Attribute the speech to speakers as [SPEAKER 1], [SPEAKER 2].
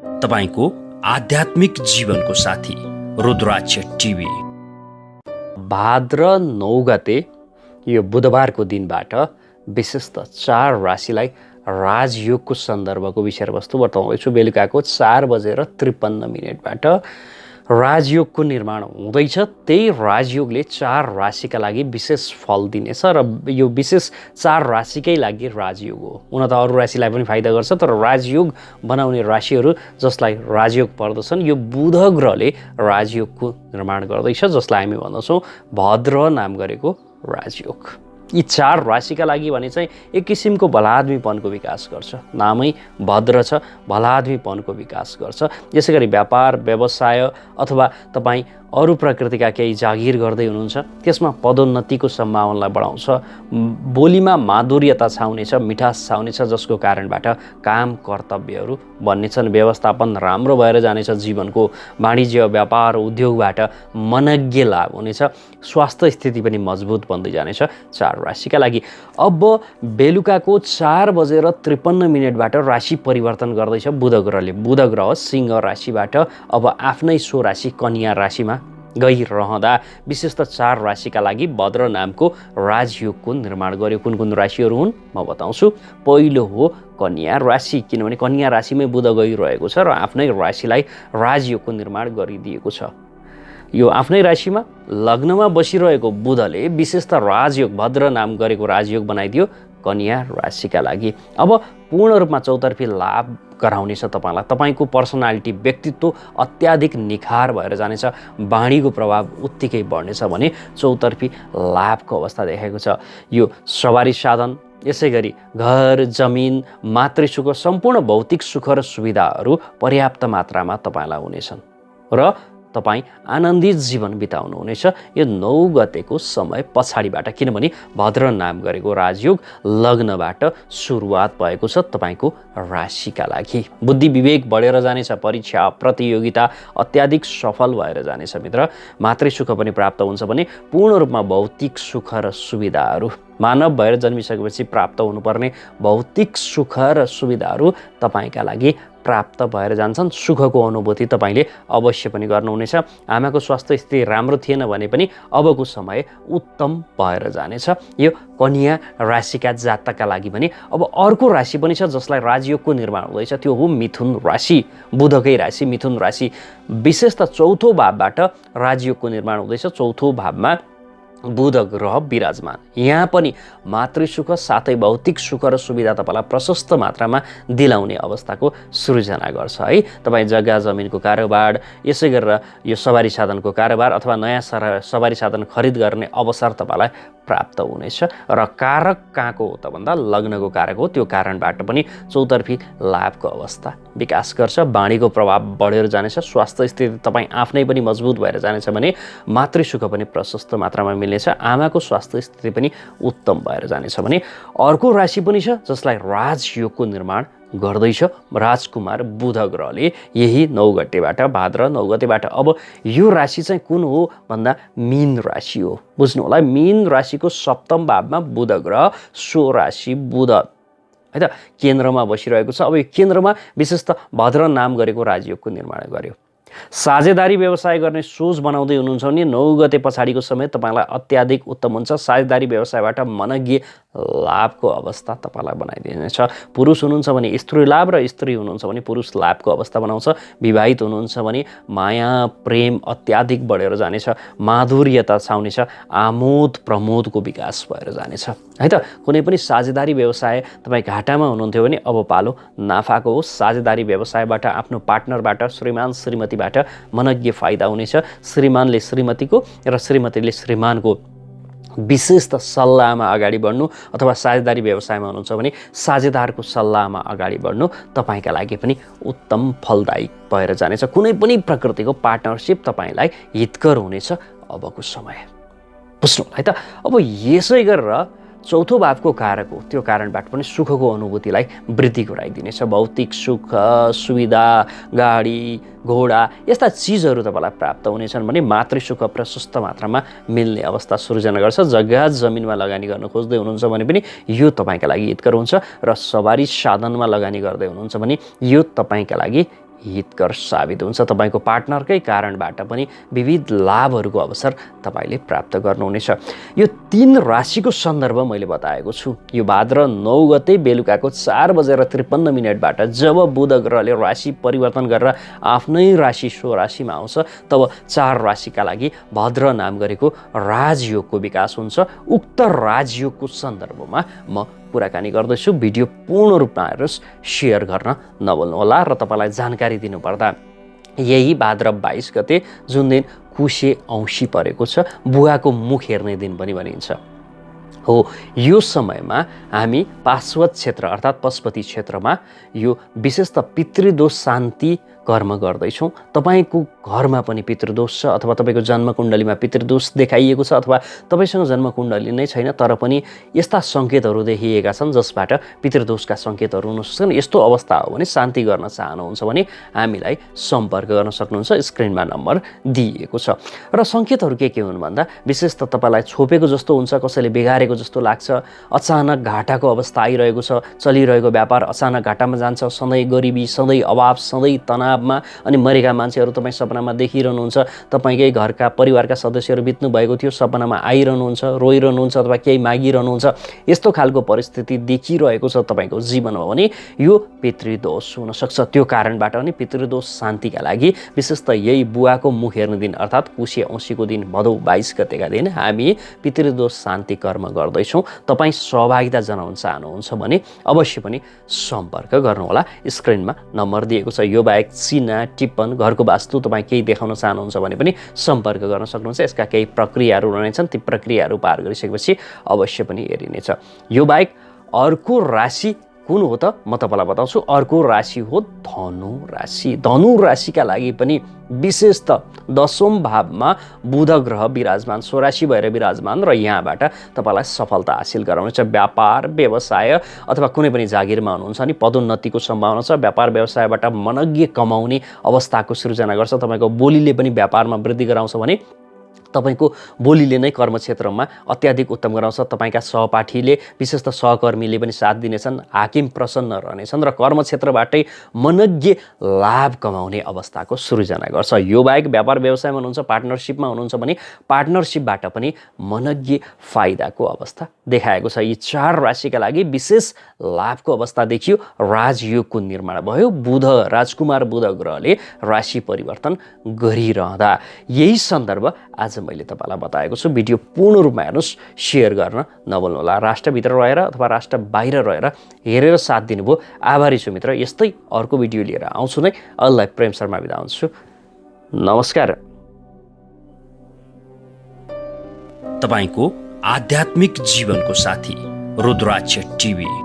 [SPEAKER 1] तपाईको आध्यात्मिक जीवनको साथी रुद्राक्ष टिभी।
[SPEAKER 2] भाद्र 9 गते यो बुधबारको दिनबाट विशेषत 4 राशिलाई राजयोगको सन्दर्भको विषयवस्तु बताउँदैछु। बेलुकाको 4:53 राजयोगको निर्माण हुँदैछ। त्यही राजयोगले 4 राशिका लागि विशेष फल दिनेछ र यो विशेष 4 राशिकै लागि राजयोग हो। हुन त अरू राशिलाई पनि फाइदा गर्छ, तर राजयोग बनाउने राशिहरू जसलाई राजयोग पर्दछन्, यो बुध ग्रहले राजयोगको निर्माण गर्दैछ, जसलाई हामी भन्दछौँ भद्र नाम गरेको राजयोग। यी 4 राशिका लागि भने चाहिँ एक किसिमको भलाद्मीपनको विकास गर्छ। नामै भद्र छ, भलाद्मीपनको विकास गर्छ। यसै गरी व्यापार व्यवसाय अथवा तपाईँ अरू प्रकृतिका केही जागिर गर्दै हुनुहुन्छ, त्यसमा पदोन्नतिको सम्भावनालाई बढाउँछ। बोलीमा माधुर्यता छाउनेछ, मिठास छाउनेछ, जसको कारणबाट काम कर्तव्यहरू बन्नेछन्। व्यवस्थापन राम्रो भएर जानेछ। जीवनको वाणिज्य व्यापार उद्योगबाट मनज्ञ लाभ हुनेछ। स्वास्थ्य स्थिति पनि मजबुत बन्दै जानेछ 4 राशिका लागि। अब बेलुकाको 4:53 राशि परिवर्तन गर्दैछ बुध ग्रहले। बुध ग्रह सिंह राशिबाट अब आफ्नै सो राशि कन्या राशिमा गइरहँदा विशेषतः 4 राशिका लागि भद्र नामको राजयोगको निर्माण गर्यो। कुन कुन राशिहरू हुन् म बताउँछु। पहिलो हो कन्या राशि, किनभने कन्या राशिमै बुध गइरहेको छ र आफ्नै राशिलाई राजयोगको निर्माण गरिदिएको छ। यो आफ्नै राशिमा लग्नमा बसिरहेको बुधले विशेषतः राजयोग भद्र नाम गरेको राजयोग बनाइदियो कन्या राशिका लागि। अब पूर्ण रूपमा चौतर्फी लाभ गराउनेछ तपाईँलाई। तपाईँको पर्सनालिटी व्यक्तित्व अत्याधिक निखार भएर जानेछ। वाणीको प्रभाव उत्तिकै बढ्नेछ भने चौतर्फी लाभको अवस्था देखाएको छ। यो सवारी साधन, यसै गरी घर जमिन मातृसुख सम्पूर्ण भौतिक सुख र सुविधाहरू पर्याप्त मात्रामा तपाईँलाई हुनेछन् र तपाईँ आनन्दित जीवन बिताउनुहुनेछ यो 9 गतेको समय पछाडिबाट, किनभने भद्र नाम गरेको राजयोग लग्नबाट सुरुवात भएको छ तपाईँको राशिका लागि। बुद्धि विवेक बढेर जानेछ। परीक्षा प्रतियोगिता अत्याधिक सफल भएर जानेछ मित्र। मातृसुख पनि प्राप्त हुन्छ भने पूर्ण रूपमा भौतिक सुख र सुविधाहरू मानव भएर जन्मिसकेपछि प्राप्त हुनुपर्ने भौतिक सुख र सुविधाहरू तपाईँका लागि प्राप्त भएर जान्छन्। सुखको अनुभूति तपाईँले अवश्य पनि गर्नुहुनेछ। आमाको स्वास्थ्य स्थिति राम्रो थिएन भने पनि अबको समय उत्तम भएर जानेछ यो कन्या राशिका जातकका लागि भने। अब अर्को राशि पनि छ जसलाई राजयोगको निर्माण हुँदैछ, त्यो हो मिथुन राशि। बुधकै राशि मिथुन राशि। विशेषतः चौथो भावबाट राजयोगको निर्माण हुँदैछ। चौथो भावमा बुध ग्रह विराजमान। यहाँ पनि मातृसुख साथै भौतिक सुख र सुविधा तपाईँलाई प्रशस्त मात्रामा दिलाउने अवस्थाको सृजना गर्छ है। तपाईँ जग्गा जमिनको कारोबार, यसै गरेर यो सवारी साधनको कारोबार अथवा नयाँ सवारी साधन खरिद गर्ने अवसर तपाईँलाई प्राप्त हुनेछ। र कारक कहाँको हो त भन्दा लग्नको कारक हो। त्यो कारणबाट पनि चौतर्फी लाभको अवस्था विकास गर्छ। वाणीको प्रभाव बढेर जानेछ। स्वास्थ्य स्थिति तपाईँ आफ्नै पनि मजबुत भएर जानेछ भने मातृसुख पनि प्रशस्त मात्रामा मिल्नेछ। आमाको स्वास्थ्य स्थिति पनि उत्तम भएर जानेछ भने अर्को राशि पनि छ जसलाई राजयोगको निर्माण गर्दैछ राजकुमार बुध ग्रहले यही 9 गतेबाट, भाद्र 9 गतेबाट। अब यो राशि चाहिँ कुन हो भन्दा मीन राशि हो। बुझ्नु होला, मीन राशिको सप्तम भावमा बुध ग्रह, सो राशि बुध है त केन्द्रमा बसिरहेको छ। अब यो केन्द्रमा विशेषतः भद्र नाम गरेको राजयोगको निर्माण गर्यो। साझेदारी व्यवसाय गर्ने सोच बनाउँदै हुनुहुन्छ भने 9 गते पछाडिको समय तपाईँलाई अत्याधिक उत्तम हुन्छ। साझेदारी व्यवसायबाट मनज्ञ लाभको अवस्था तपाईँलाई बनाइदिनेछ। पुरुष हुनुहुन्छ भने स्त्री लाभ र स्त्री हुनुहुन्छ भने पुरुष लाभको अवस्था बनाउँछ। विवाहित हुनुहुन्छ भने माया प्रेम अत्याधिक बढेर जानेछ। माधुर्यता छाउनेछ। आमोद प्रमोदको विकास भएर जानेछ है त। कुनै पनि साझेदारी व्यवसाय तपाईँ घाटामा हुनुहुन्थ्यो भने अब पालो नाफाको हो। साझेदारी व्यवसायबाट आफ्नो पार्टनरबाट, श्रीमान श्रीमतीबाट मनज्ञ फाइदा हुनेछ। श्रीमानले श्रीमतीको र श्रीमतीले श्रीमानको विशेष त सल्लाहमा अगाडि बढ्नु अथवा साझेदारी व्यवसायमा हुनुहुन्छ भने साझेदारको सल्लाहमा अगाडि बढ्नु तपाईँका लागि पनि उत्तम फलदायी भएर जानेछ। कुनै पनि प्रकृतिको पार्टनरसिप तपाईँलाई हितकर हुनेछ अबको समय। बुझ्नु है त। अब यसै गरेर चौथो भावको कारक हो, त्यो कारणबाट पनि सुखको अनुभूतिलाई वृद्धि गराइदिनेछ। भौतिक सुख सुविधा, गाडी घोडा यस्ता चिजहरू तपाईँलाई प्राप्त हुनेछन् भने मातृसुख प्रशस्त मात्रामा मिल्ने अवस्था सृजना गर्छ। जग्गा जमिनमा लगानी गर्न खोज्दै हुनुहुन्छ भने पनि यो तपाईँका लागि हितकर हुन्छ र सवारी साधनमा लगानी गर्दै हुनुहुन्छ भने यो तपाईँका लागि हितकर साबित हुन्छ। तपाईँको पार्टनरकै कारणबाट पनि विविध लाभहरूको अवसर तपाईँले प्राप्त गर्नुहुनेछ। यो 3 राशिको सन्दर्भ मैले बताएको छु। यो भाद्र 9 गते बेलुकाको 4:53 जब बुध ग्रहले राशि परिवर्तन गरेर आफ्नै राशि स्वराशिमा आउँछ तब 4 राशिका लागि भद्र नाम गरेको राजयोगको विकास हुन्छ। उक्त राजयोगको सन्दर्भमा म कुराकानी गर्दैछु। भिडियो पूर्ण रूपमा हेर्नुहोस्, सेयर गर्न नभुल्नुहोला। र तपाईँलाई जानकारी दिनुपर्दा यही भाद्र 22 गते जुन दिन कुशे औँसी परेको छ, बुवाको मुख हेर्ने दिन पनि भनिन्छ हो। यो समयमा हामी पाशवत क्षेत्र अर्थात् पशुपति क्षेत्रमा यो विशेषतः पितृदोष शान्ति कर्म गर्दैछौँ। तपाईँको घरमा पनि पितृदोष छ अथवा तपाईँको जन्मकुण्डलीमा पितृदोष देखाइएको छ अथवा तपाईँसँग जन्मकुण्डली नै छैन तर पनि यस्ता सङ्केतहरू देखिएका छन् जसबाट पितृदोषका सङ्केतहरू हुन सक्छन्। यस्तो अवस्था हो भने शान्ति गर्न चाहनुहुन्छ भने हामीलाई सम्पर्क गर्न सक्नुहुन्छ। स्क्रिनमा नम्बर दिइएको छ। र सङ्केतहरू के हुन् भन्दा विशेष त तपाईँलाई छोपेको जस्तो हुन्छ, कसैले बिगारेको जस्तो लाग्छ, अचानक घाटाको अवस्था आइरहेको छ, चलिरहेको व्यापार अचानक घाटामा जान्छ, सधैँ गरिबी, सधैँ अभाव, सधैँ तनावमा, अनि मरेका मान्छेहरू तपाईँ सपनामा देखिरहनुहुन्छ, तपाईँकै घरका परिवारका सदस्यहरू बित्नु भएको थियो सपनामा आइरहनुहुन्छ, रोइरहनुहुन्छ अथवा केही मागिरहनुहुन्छ, यस्तो खालको परिस्थिति देखिरहेको छ तपाईँको जीवनमा भने यो पितृदोष हुनसक्छ। त्यो कारणबाट पनि पितृदोष शान्तिका लागि विशेष त यही बुवाको मुख हेर्ने दिन अर्थात् कुशे औँसीको दिन भदौ 22 गतेका दिन हामी पितृदोष शान्ति कर्म गर्दैछौँ। तपाईँ सहभागिता जनाउन चाहनुहुन्छ भने अवश्य पनि सम्पर्क गर्नुहोला। स्क्रिनमा नम्बर दिएको छ। यो बाहेक चिना, टिप्पण, घरको वास्तु तपाईँ केही देखाउन चाहनुहुन्छ भने पनि सम्पर्क गर्न सक्नुहुन्छ। यसका केही प्रक्रियाहरू रहनेछन्, ती प्रक्रियाहरू पार गरिसकेपछि अवश्य पनि हेरिनेछ। यो बाहेक अर्को राशि कुन हो त म तपाईँलाई बताउँछु। अर्को राशि हो धनु राशि। धनु राशिका लागि पनि विशेष त 10औं भावमा बुध ग्रह विराजमान, स्वराशि भएर विराजमान र यहाँबाट तपाईँलाई सफलता हासिल गराउनेछ। व्यापार व्यवसाय अथवा कुनै पनि जागिरमा हुनुहुन्छ भने पदोन्नतिको सम्भावना छ। व्यापार व्यवसायबाट मनज्ञ कमाउने अवस्थाको सृजना गर्छ। तपाईँको बोलीले पनि व्यापारमा वृद्धि गराउँछ भने तपाईँको बोलीले नै कर्मक्षेत्रमा अत्याधिक उत्तम गराउँछ। तपाईँका सहपाठीले विशेष त सहकर्मीले पनि साथ दिनेछन्, हाकिम प्रसन्न रहनेछन् र कर्मक्षेत्रबाटै मनज्ञ लाभ कमाउने अवस्थाको सृजना गर्छ। यो बाहेक व्यापार व्यवसायमा हुनुहुन्छ, पार्टनरसिपमा हुनुहुन्छ भने पार्टनरसिपबाट पनि मनज्ञ फाइदाको अवस्था देखाएको छ। यी 4 राशिका लागि विशेष लाभको अवस्था देखियो। राजयोगको निर्माण भयो। बुध, राजकुमार बुध ग्रहले राशि परिवर्तन गरिरहँदा यही सन्दर्भ आज मैले तपाईँलाई बताएको छु। भिडियो पूर्ण रूपमा हेर्नुहोस्, सेयर गर्न नभुल्नुहोला। राष्ट्रभित्र रहेर अथवा राष्ट्र बाहिर रहेर हेरेर साथ दिनुभयो, आभारी छु मित्र। यस्तै अर्को भिडियो लिएर आउँछु नै। अल्लाह प्रेम शर्मा बिदा हुन्छु। नमस्कार।
[SPEAKER 1] तपाईँको आध्यात्मिक जीवनको साथी रुद्राक्ष टिभी।